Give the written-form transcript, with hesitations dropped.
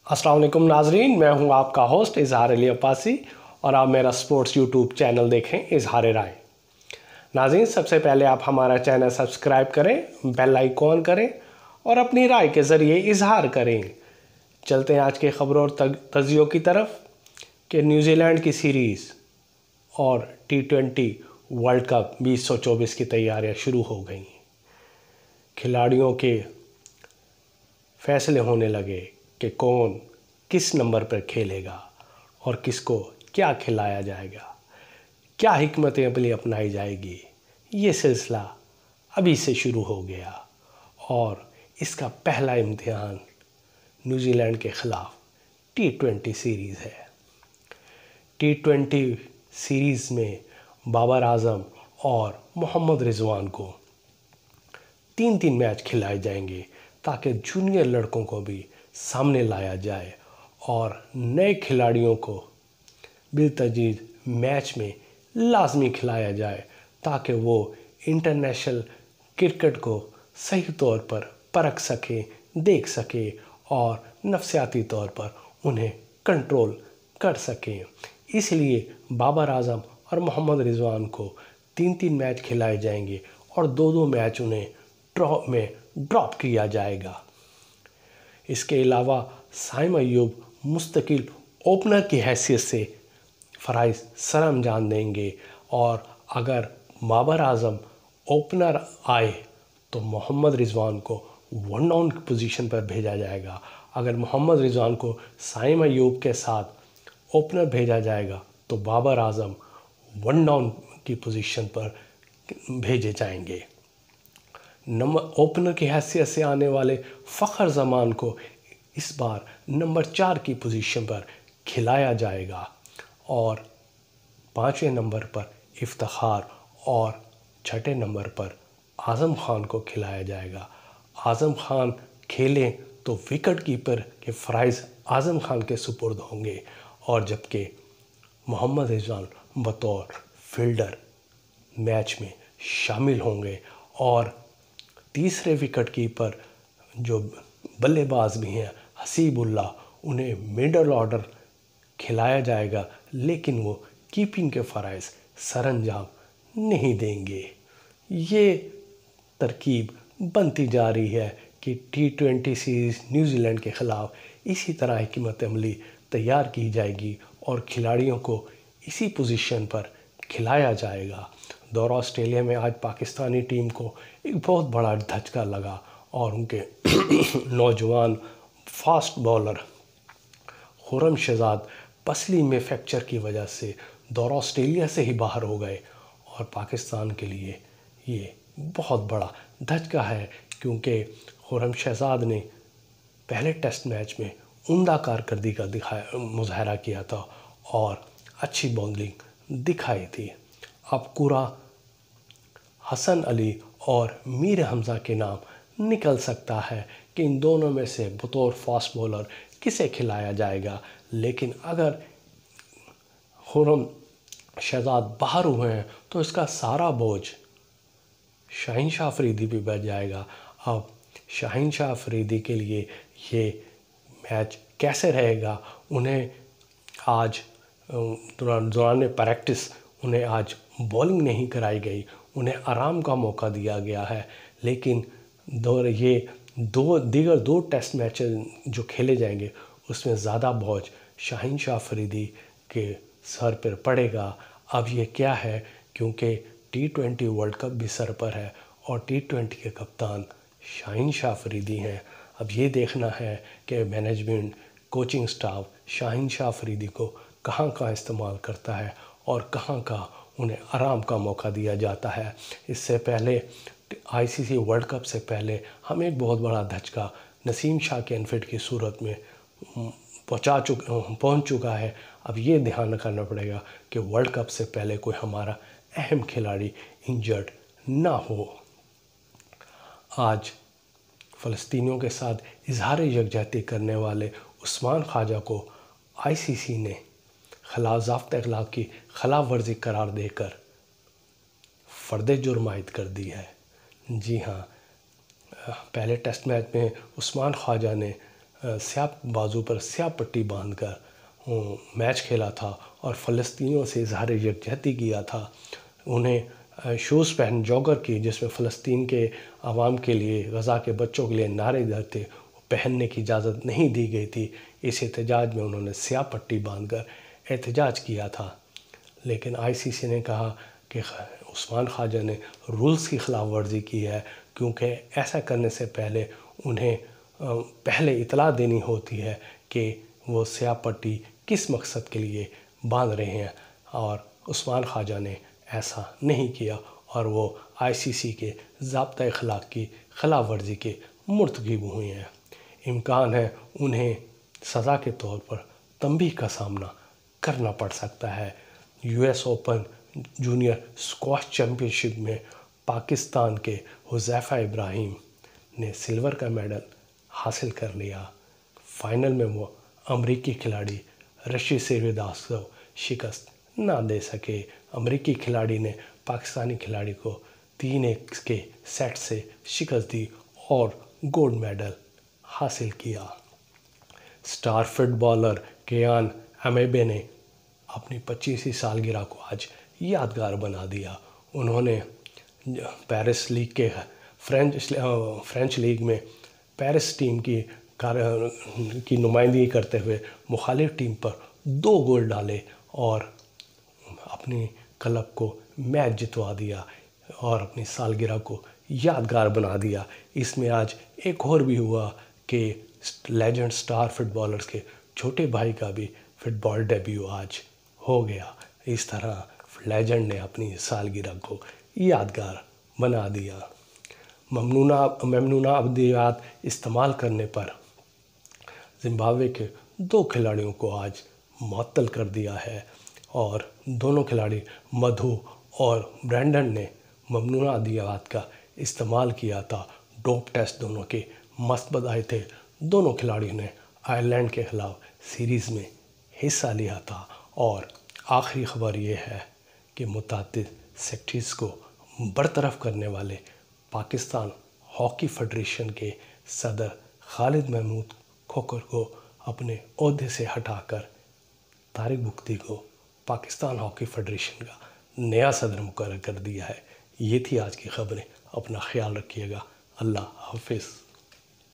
السلام علیکم ناظرین، میں ہوں آپ کا ہوسٹ اظہار علی عباسی اور آپ میرا سپورٹس یوٹیوب چینل دیکھیں اظہار رائے۔ ناظرین، سب سے پہلے آپ ہمارا چینل سبسکرائب کریں، بیل آئیکن کریں اور اپنی رائے کے ذریعے اظہار کریں۔ چلتے ہیں آج کے خبروں اور تجزیوں کی طرف کہ نیوزی لینڈ کی سیریز اور T20 ورلڈ کپ 2024 کی تیاریاں شروع ہو گئیں۔ کھلاڑیوں کے فیصلے ہونے لگے کہ کون کس نمبر پر کھیلے گا اور کس کو کیا کھلایا جائے گا، کیا حکمت عملی اپنائی جائے گی۔ یہ سلسلہ ابھی سے شروع ہو گیا اور اس کا پہلا امتحان نیوزی لینڈ کے خلاف T20 سیریز ہے۔ T20 سیریز میں بابر اعظم اور محمد رضوان کو 3 میچ کھلائے جائیں گے تاکہ جونیئر لڑکوں کو بھی سامنے لایا جائے اور نئے کھلاڑیوں کو بالترتیب میچ میں لازمی کھلایا جائے تاکہ وہ انٹرنیشنل کرکٹ کو صحیح طور پر پرکھ سکیں، دیکھ سکیں اور نفسیاتی طور پر انہیں کنٹرول کر سکیں۔ اس لیے بابر اعظم اور محمد رضوان کو 3 میچ کھلائے جائیں گے اور 2 میچ انہیں ڈراپ کیا جائے گا۔ اس کے علاوہ سائم ایوب مستقل اوپنر کی حیثیت سے فرائض سر انجام دیں گے اور اگر بابر اعظم اوپنر آئے تو محمد رضوان کو 1 ڈاؤن کی پوزیشن پر بھیجا جائے گا۔ اگر محمد رضوان کو سائم ایوب کے ساتھ اوپنر بھیجا جائے گا تو بابر اعظم 1 ڈاؤن کی پوزیشن پر بھیجے جائیں گے۔ اوپنر کی حیثیت سے آنے والے فخر زمان کو اس بار نمبر 4 کی پوزیشن پر کھلایا جائے گا اور 5ویں نمبر پر افتخار اور 6 نمبر پر اعظم خان کو کھلایا جائے گا۔ اعظم خان کھیلیں تو وکٹ کیپر کے فرائض اعظم خان کے سپرد ہوں گے اور جبکہ محمد رضوان بطور فیلڈر میچ میں شامل ہوں گے اور تیسرے وکٹ کیپر جو بلے باز بھی ہیں حسیب اللہ، انہیں مڈل آرڈر کھلایا جائے گا لیکن وہ کیپنگ کے فرائض سر انجام نہیں دیں گے۔ یہ ترکیب بنتی جا رہی ہے کہ T20 سیریز نیوزی لینڈ کے خلاف اسی طرح حکمت عملی تیار کی جائے گی اور کھلاڑیوں کو اسی پوزیشن پر کھلایا جائے گا۔ دورہ آسٹریلیا میں آج پاکستانی ٹیم کو ایک بہت بڑا دھچکا لگا اور ان کے نوجوان فاسٹ بولر خرم شہزاد پسلی میں فریکچر کی وجہ سے دورہ آسٹریلیا سے ہی باہر ہو گئے اور پاکستان کے لیے یہ بہت بڑا دھچکا ہے کیونکہ خرم شہزاد نے پہلے ٹیسٹ میچ میں عمدہ کارکردگی کا مظاہرہ کیا تھا اور اچھی بولنگ دکھائی تھی۔ اب قرہ حسن علی اور میر حمزہ کے نام نکل سکتا ہے کہ ان دونوں میں سے بطور فاسٹ بولر کسے کھلایا جائے گا، لیکن اگر خرم شہزاد باہر ہوئے ہیں تو اس کا سارا بوجھ شاہین شاہ افریدی بھی بچ جائے گا۔ اب شاہین شاہ افریدی کے لیے یہ میچ کیسے رہے گا؟ انہیں آج دوران پریکٹس انہیں آج بولنگ نہیں کرائی گئی، انہیں آرام کا موقع دیا گیا ہے، لیکن دیگر 2 ٹیسٹ میچز جو کھیلے جائیں گے اس میں زیادہ بوجھ شاہین شاہ افریدی کے سر پر پڑے گا۔ اب یہ کیا ہے کیونکہ T20 ورلڈ کپ بھی سر پر ہے اور T20 کے کپتان شاہین شاہ افریدی ہیں۔ اب یہ دیکھنا ہے کہ مینجمنٹ، کوچنگ سٹاف شاہین شاہ افریدی کو کہاں استعمال کرتا ہے اور کہاں انہیں آرام کا موقع دیا جاتا ہے۔ اس سے پہلے ICC ورلڈ کپ سے پہلے ہم ایک بہت بڑا دھچکا نسیم شاہ کے انفٹ کی صورت میں پہنچ چکا ہے۔ اب یہ دھیان رکھنا پڑے گا کہ ورلڈ کپ سے پہلے کوئی ہمارا اہم کھلاڑی انجرڈ نہ ہو۔ آج فلسطینیوں کے ساتھ اظہار یکجہتی کرنے والے عثمان خواجہ کو ICC نے خلاف ضابطۂ اخلاق کی خلاف ورزی قرار دے کر فرد جرم عائد کر دی ہے۔ جی ہاں، پہلے ٹیسٹ میچ میں عثمان خواجہ نے سیاہ بازو پر سیاہ پٹی باندھ کر میچ کھیلا تھا اور فلسطینیوں سے اظہار یکجہتی کیا تھا. انہیں شوز پہن جاگر کی جس میں فلسطین کے عوام کے لیے، غزہ کے بچوں کے لیے نعرے دیتے پہننے کی اجازت نہیں دی گئی تھی. اس احتجاج میں انہوں نے سیاہ پٹی باندھ کر احتجاج کیا تھا. لیکن آئی سی سی نے کہا کہ عثمان خواجہ نے رولز کی خلاف ورزی کی ہے، کیونکہ ایسا کرنے سے پہلے انہیں پہلے اطلاع دینی ہوتی ہے کہ وہ سیاہ پٹی کس مقصد کے لیے باندھ رہے ہیں، اور عثمان خواجہ نے ایسا نہیں کیا اور وہ آئی سی سی کے ضابطۂ اخلاق کی خلاف ورزی کے مرتکب ہوئے ہیں. امکان ہے انہیں سزا کے طور پر تنبیہ کا سامنا کرنا پڑ سکتا ہے. U S open junior squash championship میں پاکستان کے حذیفہ ابراہیم نے سلور کا میڈل حاصل کر لیا. فائنل میں وہ امریکی کھلاڑی رشی سیرداس کو شکست نہ دے سکے. امریکی کھلاڑی نے پاکستانی کھلاڑی کو 3-1 کے سیٹ سے شکست دی اور گولڈ میڈل حاصل کیا. اسٹار فٹ بالر کیان امیبے نے اپنی 25ویں سالگرہ کو آج یادگار بنا دیا. انہوں نے پیرس لیگ کے فرینچ لیگ میں پیرس ٹیم کی نمائندگی کرتے ہوئے مخالف ٹیم پر 2 گول ڈالے اور اپنی کلب کو میچ جتوا دیا اور اپنی سالگرہ کو یادگار بنا دیا. اس میں آج ایک اور بھی ہوا کہ لیجنڈ اسٹار فٹ بالرز کے چھوٹے بھائی کا بھی فٹ بال ڈیبیو آج ہو گیا. اس طرح لیجنڈ نے اپنی سالگرہ کو یادگار بنا دیا. ممنوعہ ادویات استعمال کرنے پر زمبابوے کے 2 کھلاڑیوں کو آج معطل کر دیا ہے، اور دونوں کھلاڑی مدھو اور برینڈن نے ممنوعہ ادویات کا استعمال کیا تھا. ڈوپ ٹیسٹ دونوں کے مثبت آئے تھے. دونوں کھلاڑیوں نے آئرلینڈ کے خلاف سیریز میں حصہ لیا تھا. اور آخری خبر یہ ہے کہ متعدد سیکٹرز کو برطرف کرنے والے پاکستان ہاکی فیڈریشن کے صدر خالد محمود کھوکھر کو اپنے عہدے سے ہٹا کر طارق بگٹی کو پاکستان ہاکی فیڈریشن کا نیا صدر مقرر کر دیا ہے. یہ تھی آج کی خبریں. اپنا خیال رکھیے گا. اللہ حافظ.